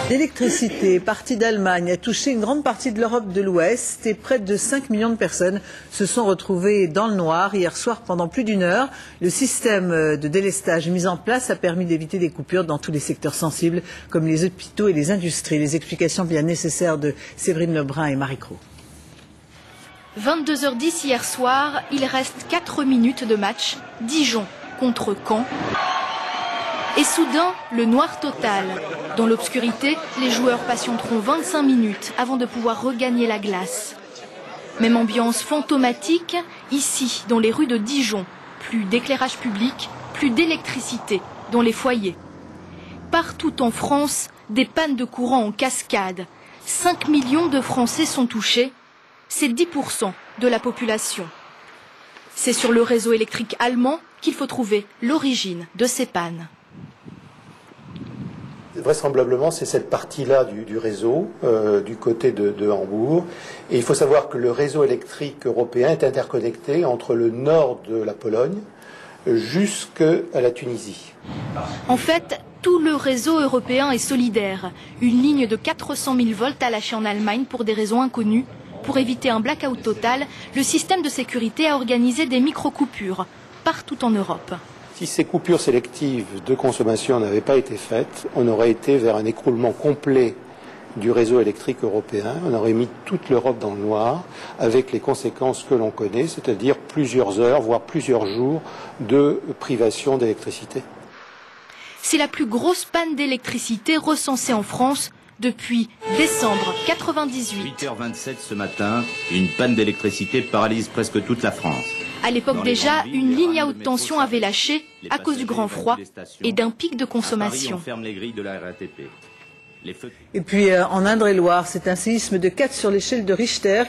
L'électricité, partie d'Allemagne, a touché une grande partie de l'Europe de l'Ouest et près de 5 millions de personnes se sont retrouvées dans le noir hier soir pendant plus d'une heure. Le système de délestage mis en place a permis d'éviter des coupures dans tous les secteurs sensibles comme les hôpitaux et les industries. Les explications bien nécessaires de Séverine Lebrun et Marie Cros. 22h10 hier soir, il reste 4 minutes de match. Dijon contre Caen. Et soudain, le noir total. Dans l'obscurité, les joueurs patienteront 25 minutes avant de pouvoir regagner la glace. Même ambiance fantomatique, ici, dans les rues de Dijon. Plus d'éclairage public, plus d'électricité dans les foyers. Partout en France, des pannes de courant en cascade. 5 millions de Français sont touchés. C'est 10% de la population. C'est sur le réseau électrique allemand qu'il faut trouver l'origine de ces pannes. Vraisemblablement, c'est cette partie-là du réseau, du côté de Hambourg. Et il faut savoir que le réseau électrique européen est interconnecté entre le nord de la Pologne jusqu'à la Tunisie. En fait, tout le réseau européen est solidaire. Une ligne de 400 000 volts a lâché en Allemagne pour des raisons inconnues. Pour éviter un blackout total, le système de sécurité a organisé des micro-coupures partout en Europe. Si ces coupures sélectives de consommation n'avaient pas été faites, on aurait été vers un écroulement complet du réseau électrique européen. On aurait mis toute l'Europe dans le noir, avec les conséquences que l'on connaît, c'est-à-dire plusieurs heures, voire plusieurs jours de privation d'électricité. C'est la plus grosse panne d'électricité recensée en France depuis décembre 98. 8h27 ce matin, une panne d'électricité paralyse presque toute la France. À l'époque déjà, une ligne à haute tension avait lâché à cause du grand froid et d'un pic de consommation. Et puis en Indre-et-Loire, c'est un séisme de 4 sur l'échelle de Richter